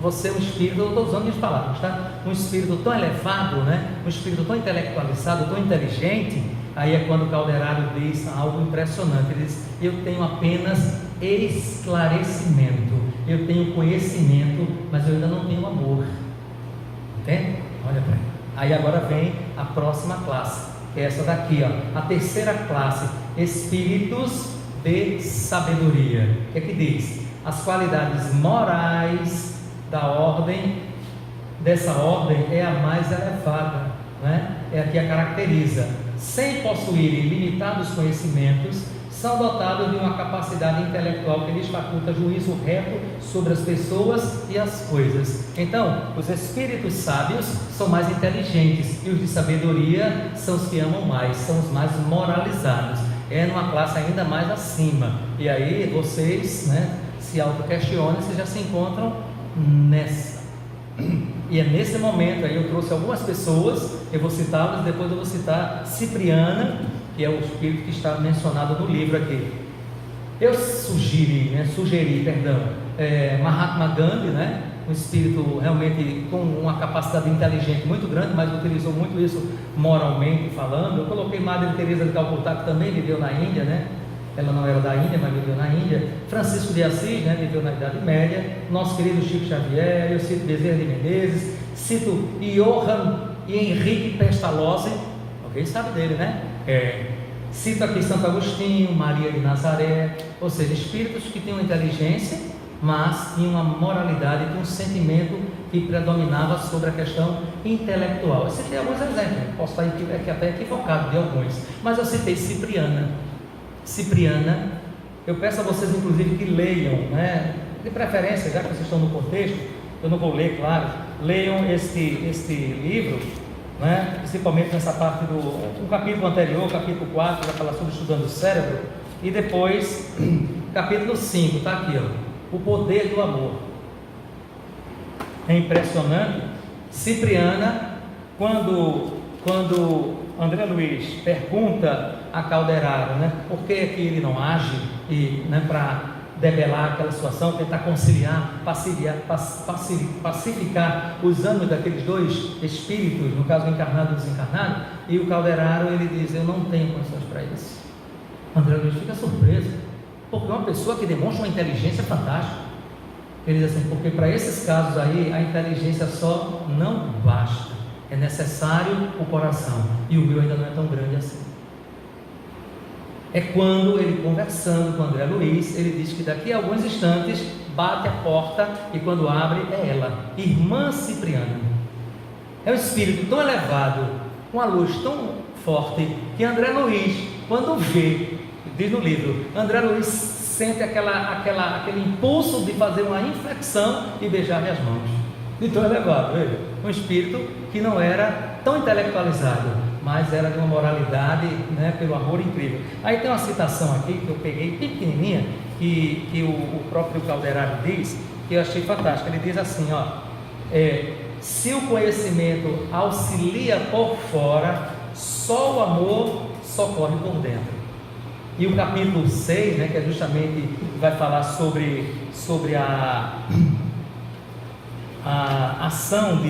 você, um espírito, eu estou usando minhas palavras, tá? Um espírito tão elevado, né? Um espírito tão intelectualizado, tão inteligente, Aí é quando o Calderaro diz algo impressionante. Ele diz: eu tenho apenas esclarecimento, eu tenho conhecimento, mas eu ainda não tenho amor. Entende? Olha para aí. Aí agora vem a próxima classe, que é essa daqui, ó, a terceira classe, espíritos de sabedoria. O que é que diz? As qualidades morais da ordem, dessa ordem é a mais elevada, né? É a que a caracteriza. Sem possuírem limitados conhecimentos, são dotados de uma capacidade intelectual que lhes faculta juízo reto sobre as pessoas e as coisas. Então, os espíritos sábios são mais inteligentes e os de sabedoria são os que amam mais, são os mais moralizados. É numa classe ainda mais acima. E aí vocês, né, se auto-questionem se já se encontram nessa. E é nesse momento aí eu trouxe algumas pessoas, eu vou citá-las, depois eu vou citar Cipriana, que é o espírito que está mencionado no livro aqui. Eu sugeri Mahatma Gandhi, né? Um espírito realmente com uma capacidade inteligente muito grande, mas utilizou muito isso moralmente falando. Eu coloquei Madre Teresa de Calcutá, que também viveu na Índia, né? Ela não era da Índia, mas viveu na Índia. Francisco de Assis, né? Viveu na Idade Média. Nosso querido Chico Xavier, eu cito Bezerra de Menezes, cito Johann e Henrique Pestalozzi, alguém sabe dele, né? Cito aqui Santo Agostinho, Maria de Nazaré, ou seja, espíritos que tinham inteligência, mas tinham uma moralidade, tinham um sentimento que predominava sobre a questão intelectual. Eu citei alguns exemplos, posso estar até equivocado de alguns, mas eu citei Cipriana, eu peço a vocês inclusive que leiam, né? De preferência, já que vocês estão no contexto, eu não vou ler, claro, leiam este livro, né? Principalmente nessa parte do capítulo anterior, capítulo 4, vai falar sobre estudando o cérebro, e depois capítulo 5, está aqui, ó, o poder do amor. É impressionante. Cipriana, quando André Luiz pergunta a Calderaro, né, por que ele não age, e, né, para debelar aquela situação, tentar conciliar, pacificar os ânimos daqueles dois espíritos, no caso o encarnado e o desencarnado, e o Calderaro, ele diz: eu não tenho condições para isso. André Luiz fica surpreso, porque uma pessoa que demonstra uma inteligência fantástica, ele diz assim: porque para esses casos aí, a inteligência só não basta, é necessário o coração, e o meu ainda não é tão grande assim. É quando ele, conversando com André Luiz, ele diz que daqui a alguns instantes bate a porta, e quando abre é ela, irmã Cipriana. É um espírito tão elevado, com a luz tão forte, que André Luiz, quando vê, diz no livro, André Luiz sente aquele impulso de fazer uma inflexão e beijar-lhe as mãos. Então é elevado, veja, um espírito que não era tão intelectualizado, mas era de uma moralidade, né, pelo amor incrível. Aí tem uma citação aqui que eu peguei bem pequenininha, que o próprio Calderaro diz, que eu achei fantástico. Ele diz assim, ó, se o conhecimento auxilia por fora, só o amor socorre por dentro. E o capítulo 6, né, que é justamente, vai falar sobre a ação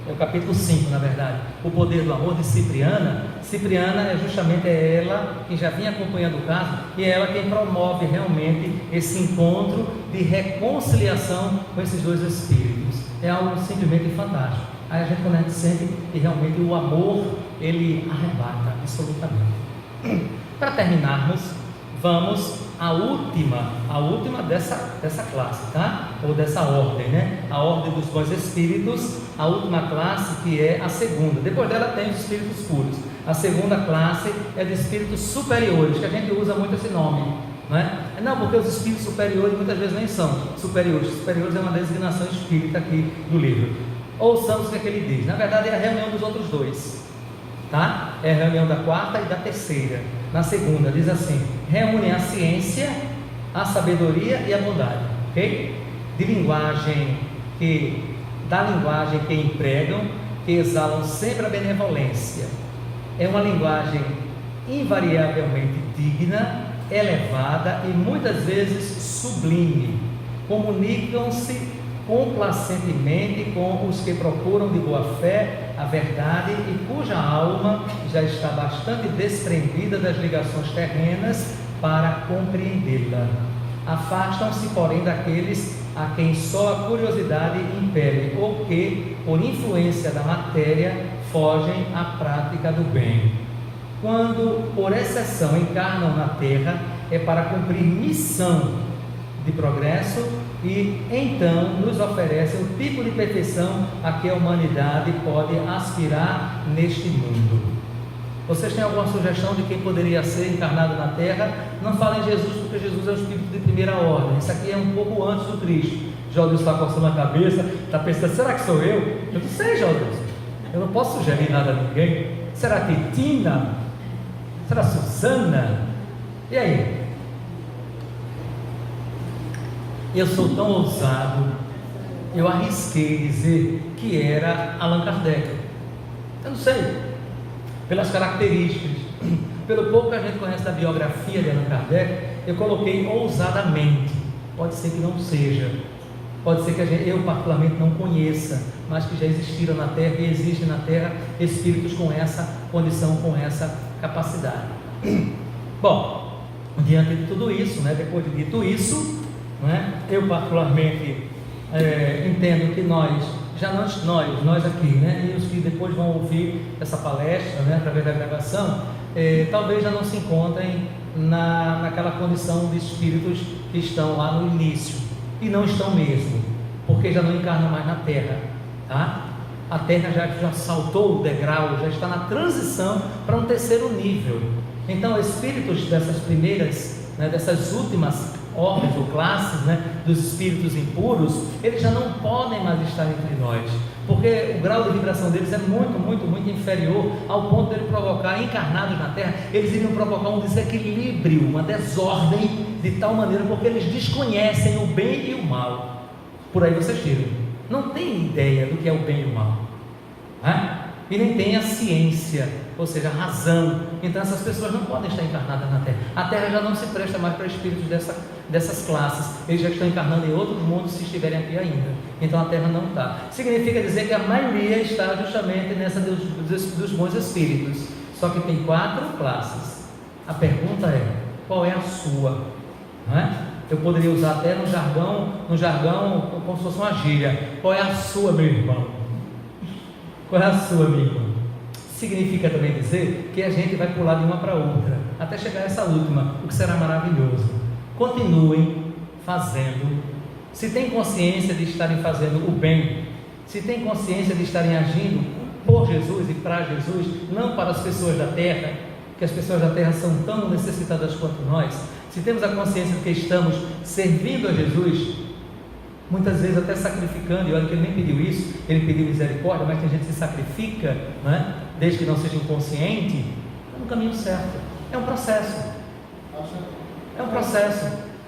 é o capítulo 5, na verdade, o poder do amor de Cipriana. Cipriana é justamente ela que já vinha acompanhando o caso, e é ela quem promove realmente esse encontro de reconciliação com esses dois espíritos. É algo simplesmente fantástico. Aí a gente sente que realmente o amor, ele arrebata absolutamente. Para terminarmos, vamos à última dessa classe, tá? Ou dessa ordem, né? A ordem dos bons espíritos, a última classe, que é a segunda. Depois dela tem os espíritos puros. A segunda classe é de espíritos superiores, que a gente usa muito esse nome, não é? Não, porque os espíritos superiores muitas vezes nem são superiores. Superiores é uma designação espírita aqui do livro. Ouçamos o que ele diz. Na verdade é a reunião dos outros dois, tá? É a reunião da quarta e da terceira. Na segunda diz assim: reúne a ciência, a sabedoria e a bondade, ok? Da linguagem que empregam, que exalam sempre a benevolência. É uma linguagem invariavelmente digna, elevada e muitas vezes sublime. Comunicam-se complacentemente com os que procuram de boa fé a verdade e cuja alma já está bastante desprendida das ligações terrenas para compreendê-la. Afastam-se, porém, daqueles a quem só a curiosidade impele ou que, por influência da matéria, fogem à prática do bem. Quando, por exceção, encarnam na terra, é para cumprir missão de progresso e então nos oferecem o tipo de perfeição a que a humanidade pode aspirar neste mundo. Vocês têm alguma sugestão de quem poderia ser encarnado na terra? Não falem Jesus, porque Jesus é o espírito de primeira ordem. Isso aqui é um pouco antes do Cristo. Jodilson está coçando a cabeça, está pensando, será que sou eu? Eu não sei, Jodilson. Eu não posso sugerir nada a ninguém. Será que Tina? Será Susana? E aí? Eu sou tão ousado, eu arrisquei dizer que era Allan Kardec. Eu não sei. Pelas características, pelo pouco que a gente conhece da biografia de Allan Kardec, eu coloquei ousadamente. Pode ser que não seja, pode ser que eu particularmente não conheça, mas que já existiram na Terra e existem na Terra espíritos com essa condição, com essa capacidade. Bom, diante de tudo isso, depois de dito isso, eu particularmente entendo que nós aqui, e os que depois vão ouvir essa palestra, através da gravação, talvez já não se encontrem naquela condição de espíritos que estão lá no início, e não estão mesmo, porque já não encarnam mais na Terra, tá? A Terra já saltou o degrau, já está na transição para um terceiro nível. Então, espíritos dessas primeiras, dessas últimas ordens ou classes, dos espíritos impuros, eles já não podem mais estar entre nós, porque o grau de vibração deles é muito, muito, muito inferior ao ponto de ele provocar, encarnados na Terra, eles iriam provocar um desequilíbrio, uma desordem de tal maneira, porque eles desconhecem o bem e o mal. Por aí vocês tiram, não tem ideia do que é o bem e o mal, e nem tem a ciência, ou seja, a razão. Então essas pessoas não podem estar encarnadas na Terra. A Terra já não se presta mais para espíritos dessas classes. Eles já estão encarnando em outros mundos se estiverem aqui ainda. Então a Terra não está. Significa dizer que a maioria está justamente nessa dos bons espíritos. Só que tem 4 classes. A pergunta é, qual é a sua? Eu poderia usar até no jargão como se fosse uma gíria. Qual é a sua, meu irmão? Qual é a sua, meu irmão? Significa também dizer que a gente vai pular de uma para outra, até chegar a essa última, o que será maravilhoso. Continuem fazendo. Se tem consciência de estarem fazendo o bem, se tem consciência de estarem agindo por Jesus e para Jesus, não para as pessoas da terra, que as pessoas da terra são tão necessitadas quanto nós, se temos a consciência de que estamos servindo a Jesus, muitas vezes até sacrificando, e olha que ele nem pediu isso, ele pediu misericórdia, mas tem gente que se sacrifica, desde que não seja inconsciente, é no caminho certo. É um processo.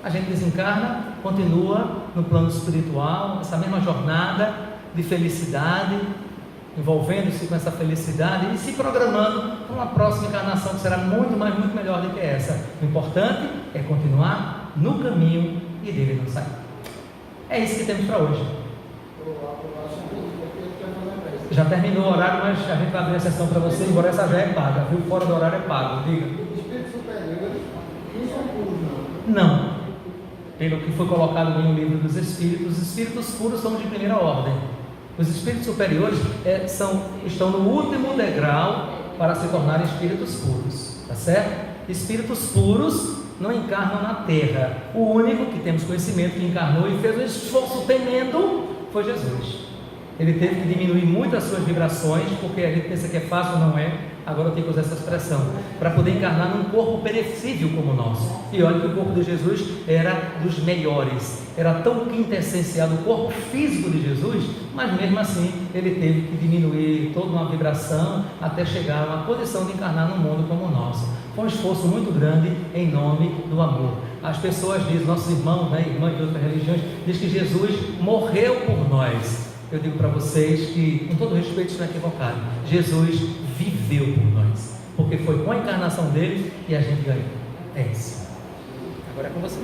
A gente desencarna, continua no plano espiritual, essa mesma jornada de felicidade, envolvendo-se com essa felicidade e se programando para uma próxima encarnação que será muito mais, muito melhor do que essa. O importante é continuar no caminho e dele não sair. É isso que temos para hoje. Já terminou o horário, mas a gente vai abrir a sessão para você, embora essa já é paga, viu? Fora do horário é pago, diga. Espíritos superiores não são puros, não. Não. Pelo que foi colocado no livro dos Espíritos, os espíritos puros são de primeira ordem. Os espíritos superiores estão no último degrau para se tornarem espíritos puros, tá certo? Espíritos puros não encarnam na terra. O único que temos conhecimento que encarnou e fez um esforço tremendo foi Jesus. Ele teve que diminuir muito as suas vibrações, porque a gente pensa que é fácil, não é? Agora eu tenho que usar essa expressão, para poder encarnar num corpo perecível como o nosso. E olha que o corpo de Jesus era dos melhores, era tão quintessencial o corpo físico de Jesus, mas mesmo assim ele teve que diminuir toda uma vibração até chegar a uma condição de encarnar num mundo como o nosso. Foi um esforço muito grande em nome do amor. As pessoas dizem, nossos irmãos, irmãs de outras religiões, dizem que Jesus morreu por nós. Eu digo para vocês que, com todo respeito, estão equivocados. Jesus viveu por nós, porque foi com a encarnação dele e a gente ganhou. É isso. Agora é com você.